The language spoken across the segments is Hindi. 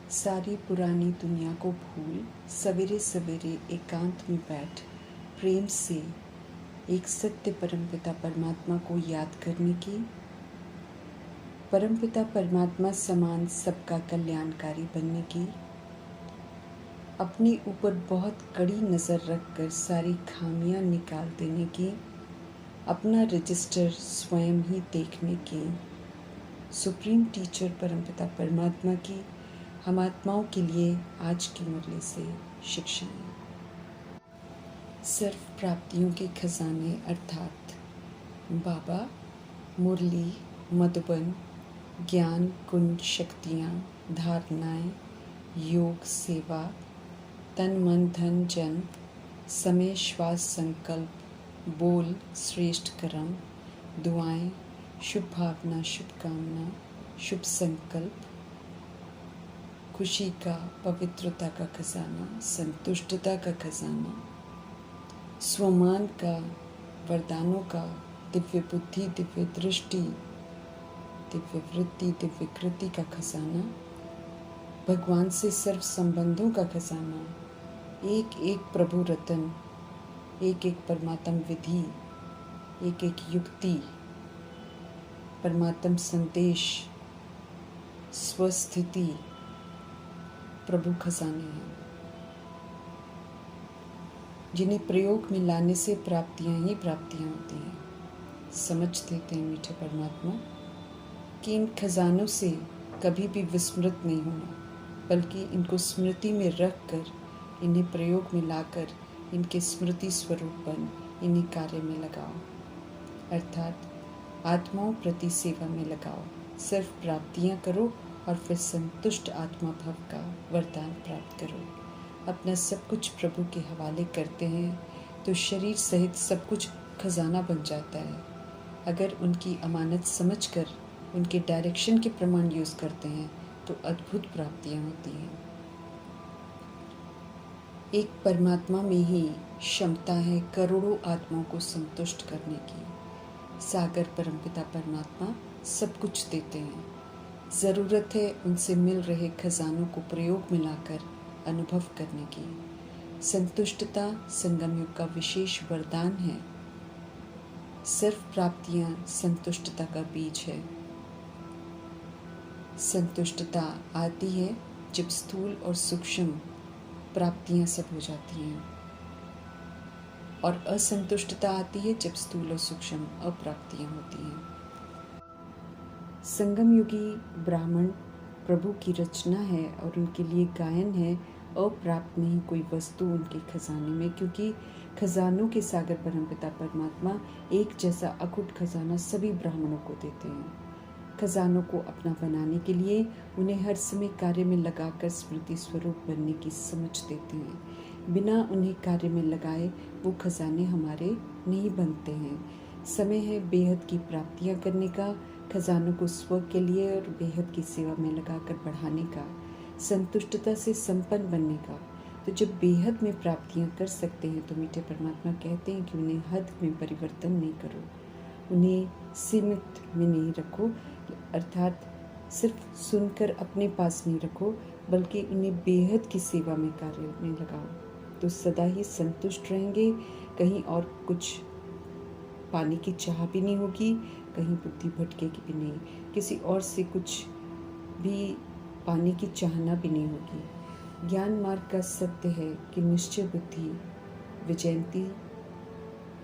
सारी पुरानी दुनिया को भूल सवेरे सवेरे एकांत में बैठ प्रेम से एक सत्य परमपिता परमात्मा को याद करने की। परमपिता परमात्मा समान सबका कल्याणकारी बनने की। अपने ऊपर बहुत कड़ी नज़र रखकर सारी खामियां निकाल देने की। अपना रजिस्टर स्वयं ही देखने की। सुप्रीम टीचर परमपिता परमात्मा की हम आत्माओं के लिए आज की मुरली से शिक्षाएं। सर्व प्राप्तियों के खजाने अर्थात बाबा, मुरली, मधुबन, ज्ञान, कुंज, शक्तियाँ, धारणाएं, योग, सेवा, तन मन धन जन, समय श्वास संकल्प, बोल, श्रेष्ठ कर्म, दुआएं, शुभ भावना, शुभकामना, शुभ संकल्प, खुशी का, पवित्रता का खजाना, संतुष्टता का खजाना, स्वमान का, वरदानों का, दिव्य बुद्धि, दिव्य दृष्टि, दिव्य वृत्ति, दिव्य कृति का खजाना, भगवान से सर्व संबंधों का खजाना, एक एक प्रभु रतन, एक एक परमात्म विधि, एक एक युक्ति, परमात्म संदेश, स्वस्थिति, प्रभु खजाने हैं जिन्हें प्रयोग में लाने से प्राप्तियां ही प्राप्तियां होती हैं। समझ देते हैं मीठे परमात्मा कि इन खजानों से कभी भी विस्मृत नहीं होना, बल्कि इनको स्मृति में रख कर, इन्हें प्रयोग में लाकर इनके स्मृति स्वरूप बन इन्हें कार्य में लगाओ, अर्थात आत्माओं प्रति सेवा में लगाओ। सिर्फ प्राप्तियां करो और फिर संतुष्ट आत्मा भव का वरदान प्राप्त करो। अपना सब कुछ प्रभु के हवाले करते हैं तो शरीर सहित सब कुछ खजाना बन जाता है। अगर उनकी अमानत समझकर उनके डायरेक्शन के प्रमाण यूज़ करते हैं तो अद्भुत प्राप्तियां होती हैं। एक परमात्मा में ही क्षमता है करोड़ों आत्माओं को संतुष्ट करने की। सागर परमपिता परमात्मा सब कुछ देते हैं। ज़रूरत है उनसे मिल रहे खजानों को प्रयोग में लाकर अनुभव करने की। संतुष्टता संगम युग का विशेष वरदान है। सर्व प्राप्तियां संतुष्टता का बीज है। संतुष्टता आती है जब स्थूल और सूक्ष्म प्राप्तियां सब हो जाती हैं, और असंतुष्टता आती है जब स्थूल और सूक्ष्म अप्राप्तियां होती हैं। संगम युगी ब्राह्मण प्रभु की रचना है और उनके लिए गायन है। अप्राप्त नहीं कोई वस्तु उनके खजाने में, क्योंकि खजानों के सागर परमपिता परमात्मा एक जैसा अखुट खजाना सभी ब्राह्मणों को देते हैं। खजानों को अपना बनाने के लिए उन्हें हर समय कार्य में लगाकर स्मृति स्वरूप बनने की समझ देते हैं। बिना उन्हें कार्य में लगाए वो खजाने हमारे नहीं बनते हैं। समय है बेहद की प्राप्तियां करने का, खजानों को स्व के लिए और बेहद की सेवा में लगाकर बढ़ाने का, संतुष्टता से संपन्न बनने का। तो जब बेहद में प्राप्तियां कर सकते हैं तो मीठे परमात्मा कहते हैं कि उन्हें हद में परिवर्तन नहीं करो, उन्हें सीमित में नहीं रखो, अर्थात सिर्फ सुनकर अपने पास नहीं रखो, बल्कि उन्हें बेहद की सेवा में कार्य में लगाओ, तो सदा ही संतुष्ट रहेंगे। कहीं और कुछ पाने की चाह भी नहीं होगी, कहीं बुद्धि भटकेगी भी नहीं, किसी और से कुछ भी पाने की चाहना भी नहीं होगी। ज्ञान मार्ग का सत्य है कि निश्चय बुद्धि विजयंती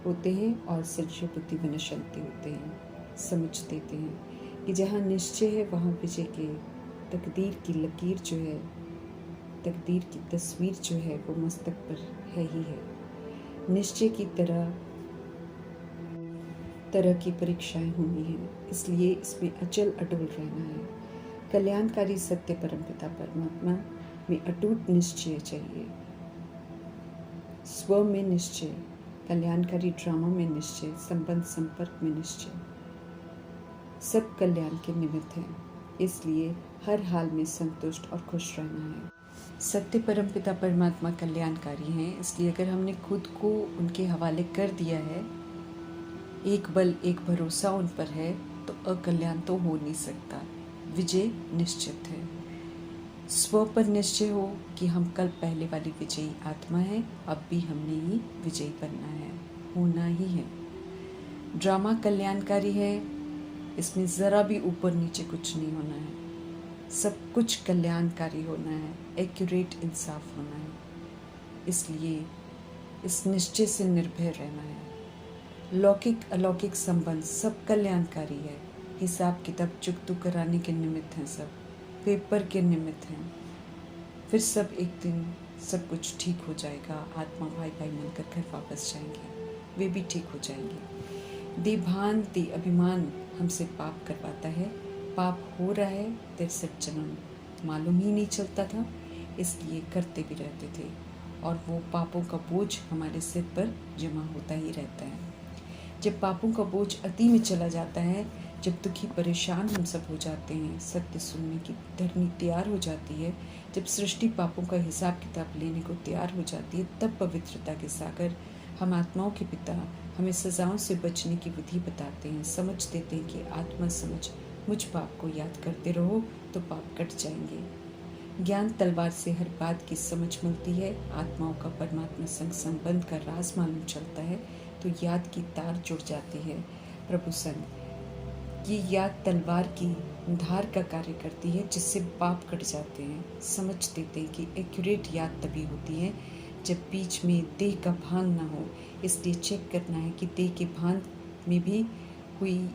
होते हैं और संशय बुद्धि विनशंती होते हैं। समझ देते हैं कि जहाँ निश्चय है वहाँ विजय के तकदीर की लकीर जो है, तकदीर की तस्वीर जो है वो मस्तक पर है ही है। निश्चय की तरह की परीक्षाएं होनी है, इसलिए इसमें अचल अटूट रहना है। कल्याणकारी सत्य परमपिता परमात्मा में अटूट निश्चय चाहिए। स्व में निश्चय, कल्याणकारी ड्रामा में निश्चय, संबंध संपर्क में निश्चय, सब कल्याण के निमित्त हैं। इसलिए हर हाल में संतुष्ट और खुश रहना है। सत्य परमपिता परमात्मा कल्याणकारी हैं, इसलिए अगर हमने खुद को उनके हवाले कर दिया है, एक बल एक भरोसा उन पर है, तो अकल्याण तो हो नहीं सकता, विजय निश्चित है। स्व पर निश्चय हो कि हम कल पहले वाली विजयी आत्मा है, अब भी हमने ही विजयी बनना है, होना ही है। ड्रामा कल्याणकारी है, इसमें ज़रा भी ऊपर नीचे कुछ नहीं होना है, सब कुछ कल्याणकारी होना है, एक्यूरेट इंसाफ होना है। इसलिए इस निश्चय से निर्भय रहना है। लौकिक अलौकिक संबंध सब कल्याणकारी है, हिसाब किताब चुकतू कराने के निमित्त हैं, सब पेपर के निमित्त हैं। फिर सब एक दिन सब कुछ ठीक हो जाएगा, आत्मा भाई भाई मिलकर घर वापस जाएंगे, वे भी ठीक हो जाएंगे। देभान दे अभिमान हमसे पाप करवाता है, पाप हो रहा है 63 जन्म मालूम ही नहीं चलता था, इसलिए करते भी रहते थे और वो पापों का बोझ हमारे सिर पर जमा होता ही रहता है। जब पापों का बोझ अति में चला जाता है, जब दुखी परेशान हम सब हो जाते हैं, सत्य सुनने की धरनी तैयार हो जाती है, जब सृष्टि पापों का हिसाब किताब लेने को तैयार हो जाती है, तब पवित्रता के सागर हम आत्माओं के पिता हमें सजाओं से बचने की विधि बताते हैं, समझ देते हैं कि आत्मा समझ, मुझ पाप को याद करते रहो तो पाप कट जाएंगे। ज्ञान तलवार से हर बात की समझ मिलती है, आत्माओं का परमात्मा संग संबंध का राज मालूम चलता है तो याद की तार जुड़ जाती है। प्रभु संग ये याद तलवार की धार का कार्य करती है, जिससे पाप कट जाते हैं। समझ देते हैं कि एक्यूरेट याद तभी होती है जब बीच में देह का भान ना हो, इसलिए चेक करना है कि देह के भान में भी हुई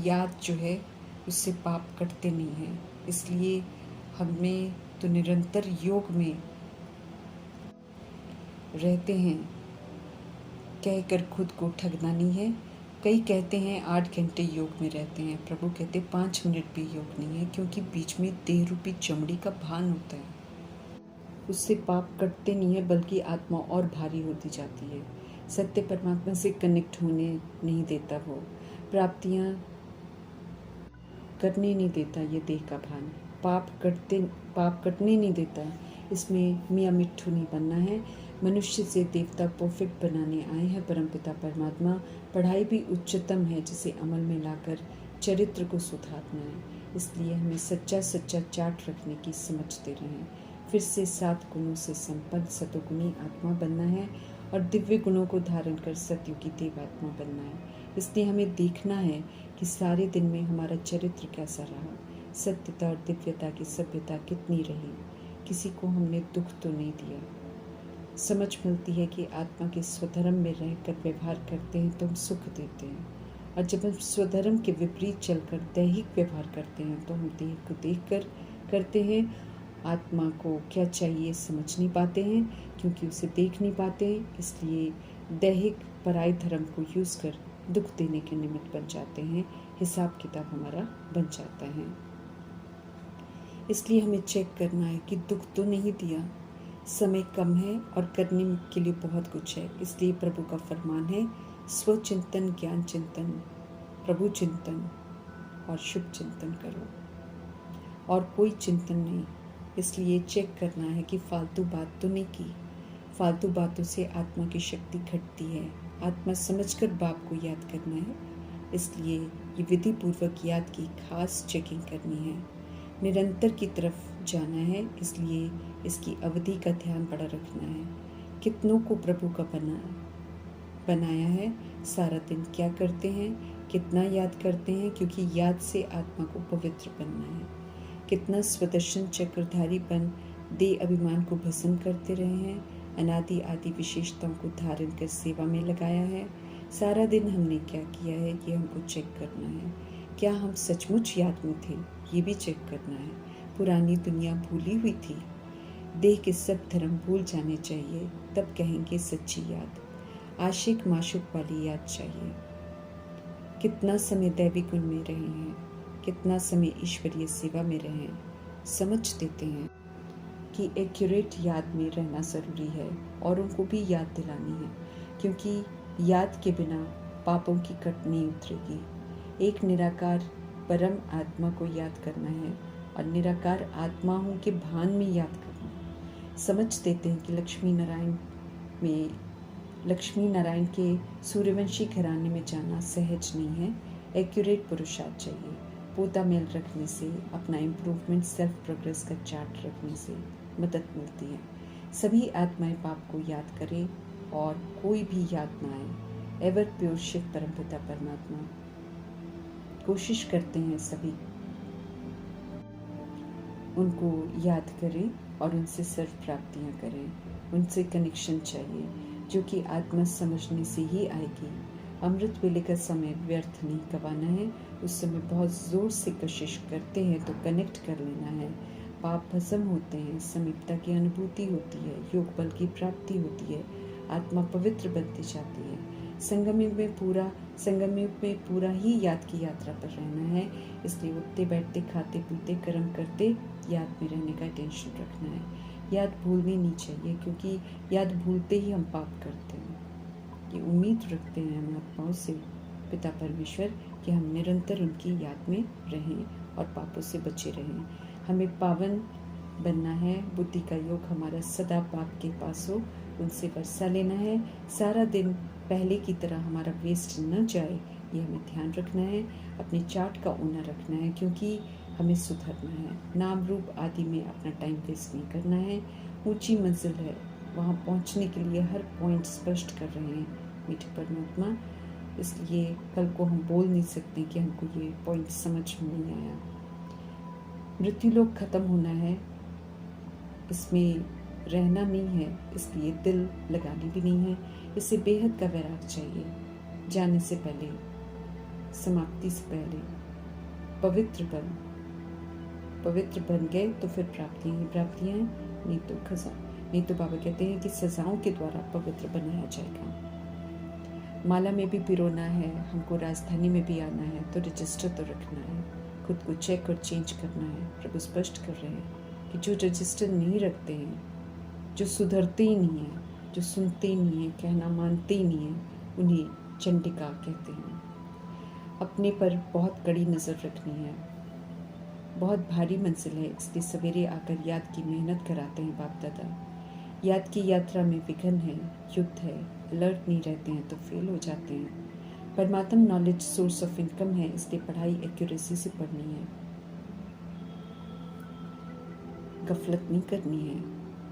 याद जो है उससे पाप कटते नहीं हैं। इसलिए हमें तो निरंतर योग में रहते हैं, कहकर खुद को ठगना नहीं है। कई कहते हैं 8 घंटे योग में रहते हैं, प्रभु कहते 5 मिनट भी योग नहीं है, क्योंकि बीच में देह रूपी चमड़ी का भान होता है, उससे पाप कटते नहीं है बल्कि आत्मा और भारी होती जाती है। सत्य परमात्मा से कनेक्ट होने नहीं देता, वो प्राप्तियां करने नहीं देता, ये देह का भान पाप कटने नहीं देता। इसमें मियाँ मिट्ठू नहीं बनना है। मनुष्य से देवता परफेक्ट बनाने आए हैं परमपिता परमात्मा। पढ़ाई भी उच्चतम है, जिसे अमल में लाकर चरित्र को सुधारना है। इसलिए हमें सच्चा सच्चा चार्ट रखने की समझ दे रहे हैं। फिर से 7 गुणों से संपन्न सतोगुणी आत्मा बनना है और दिव्य गुणों को धारण कर सतयुगी देवात्मा बनना है। इसलिए हमें देखना है कि सारे दिन में हमारा चरित्र कैसा रहा, सत्यता और दिव्यता की सभ्यता कितनी रही, किसी को हमने दुख तो नहीं दिया। समझ मिलती है कि आत्मा के स्वधर्म में रहकर व्यवहार करते हैं तो हम सुख देते हैं, और जब हम स्वधर्म के विपरीत चलकर दैहिक व्यवहार करते हैं तो हम देह को देखकर करते हैं। आत्मा को क्या चाहिए समझ नहीं पाते हैं, क्योंकि उसे देख नहीं पाते हैं, इसलिए दैहिक पराय धर्म को यूज़ कर दुख देने के निमित्त बन जाते हैं, हिसाब किताब हमारा बन जाता है। इसलिए हमें चेक करना है कि दुख तो नहीं दिया, समय कम है और करने के लिए बहुत कुछ है। इसलिए प्रभु का फरमान है, स्वचिंतन, ज्ञान चिंतन, प्रभु चिंतन और शुभ चिंतन करो, और कोई चिंतन नहीं। इसलिए चेक करना है कि फालतू बात तो नहीं की। फालतू बातों से आत्मा की शक्ति घटती है। आत्मा समझकर बाप को याद करना है, इसलिए ये विधि पूर्वक याद की खास चेकिंग करनी है। निरंतर की तरफ जाना है, इसलिए इसकी अवधि का ध्यान बड़ा रखना है। कितनों को प्रभु का बनाया है, सारा दिन क्या करते हैं, कितना याद करते हैं, क्योंकि याद से आत्मा को पवित्र बनना है। कितना स्वदर्शन चक्रधारीपन दे अभिमान को भस्म करते रहे हैं, अनादि आदि विशेषताओं को धारण कर सेवा में लगाया है। सारा दिन हमने क्या किया है, ये हमको चेक करना है। क्या हम सचमुच याद में थे, ये भी चेक करना है। पुरानी दुनिया भूली हुई थी, देह के सब धर्म भूल जाने चाहिए, तब कहेंगे सच्ची याद। आशिक माशुक वाली याद चाहिए। कितना समय दैवी गुण में रहे हैं, कितना समय ईश्वरीय सेवा में रहे हैं, समझ देते हैं कि एक्यूरेट याद में रहना ज़रूरी है, औरों को भी याद दिलानी है, क्योंकि याद के बिना पापों की कट नहीं उतरेगी। एक निराकार परम आत्मा को याद करना है और निराकार आत्माओं के भान में याद करना। समझ देते हैं कि लक्ष्मी नारायण के सूर्यवंशी घराने में जाना सहज नहीं है, एक्यूरेट पुरुषार्थ चाहिए। पोता मेल रखने से, अपना इम्प्रूवमेंट सेल्फ प्रोग्रेस का चार्ट रखने से मदद मिलती है। सभी आत्माएं पाप को याद करें और कोई भी याद ना आए। एवर प्योर शिव परमपिता परमात्मा कोशिश करते हैं सभी उनको याद करें और उनसे सर्व प्राप्तियां करें। उनसे कनेक्शन चाहिए जो कि आत्मा समझने से ही आएगी। अमृत वेले का समय व्यर्थ नहीं गंवाना है। उस समय बहुत ज़ोर से कोशिश करते हैं तो कनेक्ट कर लेना है। पाप भस्म होते हैं, समीपता की अनुभूति होती है, योग बल की प्राप्ति होती है, आत्मा पवित्र बनती जाती है। संगम युग में पूरा ही याद की यात्रा पर रहना है। इसलिए उठते बैठते खाते पीते कर्म करते याद में रहने का टेंशन रखना है। याद भूलनी नहीं चाहिए क्योंकि याद भूलते ही हम पाप करते हैं। ये उम्मीद रखते हैं हम आत्माओं से पिता परमेश्वर कि हम निरंतर उनकी याद में रहें और पापों से बचे रहें। हमें पावन बनना है। बुद्धि का योग हमारा सदा पाप के पास हो, उनसे वर्षा लेना है। सारा दिन पहले की तरह हमारा वेस्ट न जाए, ये हमें ध्यान रखना है। अपने चार्ट का ओनर रखना है क्योंकि हमें सुधरना है। नाम रूप आदि में अपना टाइम वेस्ट नहीं करना है। ऊंची मंजिल है, वहाँ पहुँचने के लिए हर पॉइंट स्पष्ट कर रहे हैं मीठे परमात्मा। इसलिए कल को हम बोल नहीं सकते कि हमको ये पॉइंट समझ में नहीं आया। मृत्युलोक खत्म होना है, इसमें रहना नहीं है, इसलिए दिल लगानी भी नहीं है। इससे बेहद का वैराग चाहिए। जाने से पहले, समाप्ति से पहले पवित्र बन गए तो फिर प्राप्तियां ही प्राप्तियां हैं, नहीं तो बाबा कहते हैं कि सजाओं के द्वारा पवित्र बनाया जाएगा। माला में भी पिरोना है, हमको राजधानी में भी आना है तो रजिस्टर तो रखना है, खुद को चेक और चेंज करना है। प्रभु स्पष्ट कर रहे हैं कि जो रजिस्टर नहीं रखते हैं, जो सुधरते ही नहीं है, जो सुनते ही नहीं है, कहना मानते ही नहीं है, उन्हें चंडिका कहते हैं। अपने पर बहुत कड़ी नज़र रखनी है। बहुत भारी मंजिल है, इसलिए सवेरे आकर याद की मेहनत कराते हैं बाप दादा। याद की यात्रा में विघ्न है, युद्ध है, अलर्ट नहीं रहते हैं तो फेल हो जाते हैं। परमात्मा नॉलेज सोर्स ऑफ इनकम है, इसलिए पढ़ाई एक्यूरेसी से पढ़नी है, गफलत नहीं करनी है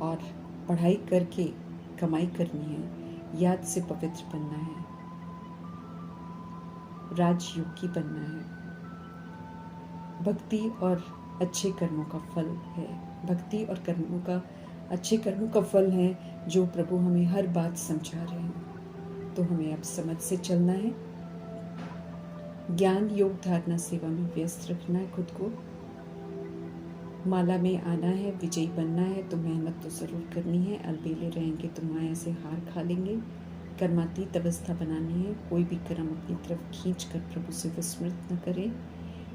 और पढ़ाई करके कमाई करनी है। याद से पवित्र बनना है, राजयोगी बनना है। भक्ति और अच्छे कर्मों का फल है। भक्ति और अच्छे कर्मों का फल है जो प्रभु हमें हर बात समझा रहे हैं। तो हमें अब समझ से चलना है। ज्ञान योग धारणा सेवा में व्यस्त रखना है खुद को। माला में आना है, विजयी बनना है तो मेहनत तो जरूर करनी है। अलबेले रहेंगे तो माया से हार खा लेंगे। कर्मातीत अवस्था बनानी है। कोई भी कर्म अपनी तरफ खींच कर प्रभु से विस्मृत न करें।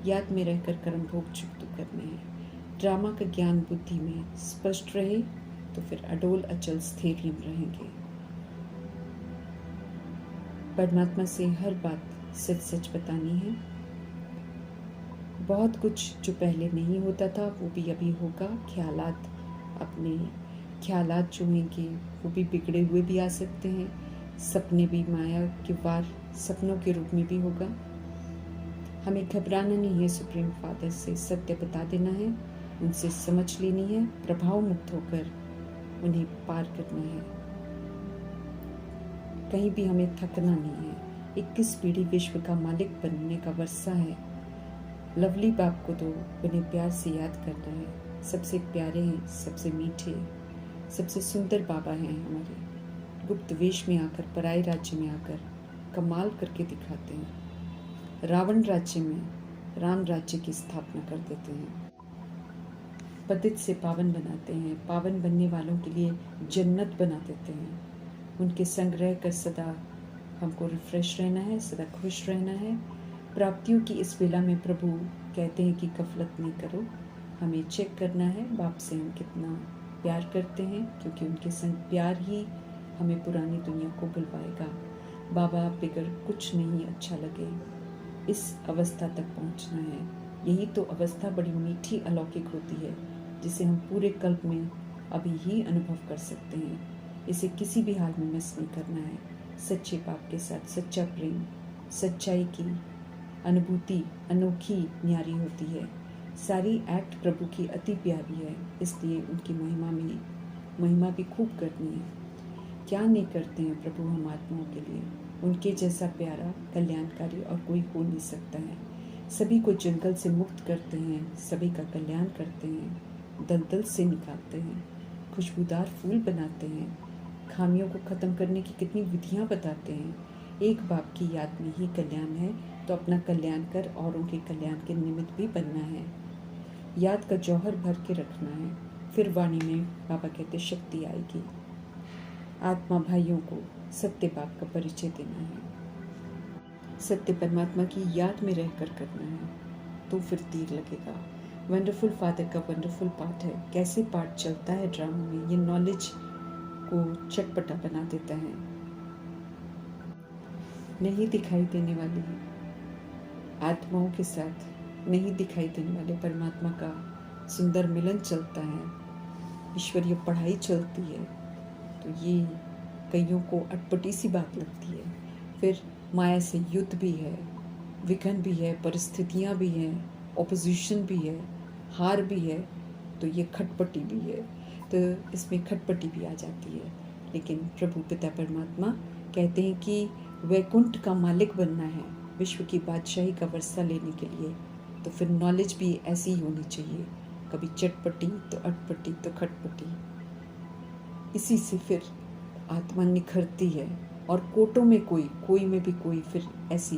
याद में रहकर कर्म भोग चुक्त करने हैं। ड्रामा का ज्ञान बुद्धि में स्पष्ट रहे तो फिर अडोल अचल स्थैर्य रहेंगे। परमात्मा से हर बात सच सच बतानी है। बहुत कुछ जो पहले नहीं होता था वो भी अभी होगा। अपने ख्यालात जो हैं कि वो भी बिगड़े हुए भी आ सकते हैं। सपने भी माया के वार सपनों के रूप में भी होगा। हमें घबराना नहीं है। सुप्रीम फादर से सत्य बता देना है, उनसे समझ लेनी है, प्रभाव मुक्त होकर उन्हें पार करना है। कहीं भी हमें थकना नहीं है। 21 पीढ़ी विश्व का मालिक बनने का वर्षा है। लवली बाप को तो उन्हें प्यार से याद करना है। सबसे प्यारे हैं, सबसे मीठे, सबसे सुंदर बाबा हैं हमारे। गुप्त वेश में आकर, पराए राज्य में आकर कमाल करके दिखाते हैं। रावण राज्य में राम राज्य की स्थापना कर देते हैं। पतित से पावन बनाते हैं। पावन बनने वालों के लिए जन्नत बना देते हैं। उनके संग रहकर सदा हमको रिफ्रेश रहना है, सदा खुश रहना है। प्राप्तियों की इस बेला में प्रभु कहते हैं कि गफलत नहीं करो। हमें चेक करना है बाप से हम कितना प्यार करते हैं, क्योंकि उनके संग प्यार ही हमें पुरानी दुनिया को बुलवाएगा। बाबा बिगर कुछ नहीं अच्छा लगे, इस अवस्था तक पहुंचना है। यही तो अवस्था बड़ी मीठी अलौकिक होती है, जिसे हम पूरे कल्प में अभी ही अनुभव कर सकते हैं। इसे किसी भी हाल में मिस नहीं करना है। सच्चे बाप के साथ सच्चा प्रेम, सच्चाई की अनुभूति अनोखी न्यारी होती है। सारी एक्ट प्रभु की अति प्यारी है, इसलिए उनकी महिमा भी खूब करनी है। क्या नहीं करते हैं प्रभु हम आत्माओं के लिए। उनके जैसा प्यारा, कल्याणकारी और कोई हो नहीं सकता है। सभी को जंगल से मुक्त करते हैं, सभी का कल्याण करते हैं, दलदल से निकालते हैं, खुशबूदार फूल बनाते हैं, खामियों को ख़त्म करने की कितनी विधियां बताते हैं। एक बाप की याद में ही कल्याण है, तो अपना कल्याण कर औरों के कल्याण के निमित्त भी बनना है। याद का जौहर भर के रखना है, फिर वाणी में बाबा कहते शक्ति आएगी। आत्मा भाइयों को सत्य बाप का परिचय देना है, सत्य परमात्मा की याद में रहकर करना है, तो फिर तीर लगेगा। वंडरफुल फादर का वंडरफुल पाठ है। कैसे पाठ चलता है ड्रामा में, ये नॉलेज को चटपटा बना देता है। नहीं दिखाई देने वाली आत्माओं के साथ नहीं दिखाई देने वाले परमात्मा का सुंदर मिलन चलता है, ईश्वरीय पढ़ाई चलती है, तो ये कईयों को अटपटी सी बात लगती है। फिर माया से युद्ध भी है, विघ्न भी है, परिस्थितियाँ भी हैं, ऑपोजिशन भी है, हार भी है, तो ये खटपटी भी है, तो इसमें खटपटी भी आ जाती है। लेकिन प्रभु पिता परमात्मा कहते हैं कि वैकुंठ का मालिक बनना है, विश्व की बादशाही का वर्षा लेने के लिए, तो फिर नॉलेज भी ऐसी ही होनी चाहिए, कभी चटपटी तो अटपटी तो खटपटी। इसी से फिर आत्मा निखरती है, और कोटों में कोई में भी कोई फिर ऐसी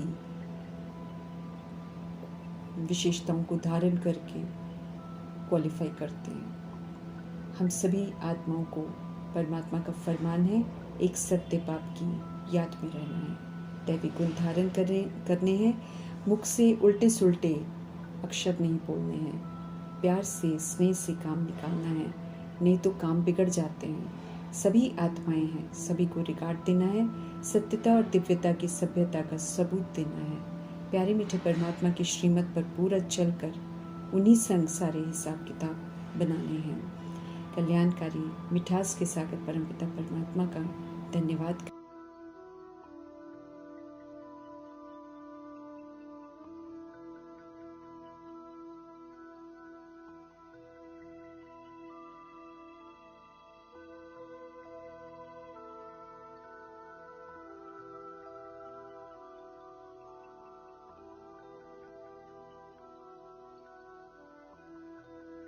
विशेषताओं को धारण करके क्वालिफाई करते हैं। हम सभी आत्माओं को परमात्मा का फरमान है, एक सत्य बाप की याद में रहना है, दैवी गुण धारण करने हैं, मुख से उल्टे सुलटे अक्षर नहीं बोलने हैं, प्यार से स्नेह से काम निकालना है, नहीं तो काम बिगड़ जाते हैं। सभी आत्माएं हैं, सभी को रिगार्ड देना है, सत्यता और दिव्यता की सभ्यता का सबूत देना है, प्यारे मीठे परमात्मा की श्रीमत पर पूरा चलकर उन्हीं संग सारे हिसाब किताब बनाने हैं। कल्याणकारी मिठास के सागर परमपिता परमात्मा का धन्यवाद।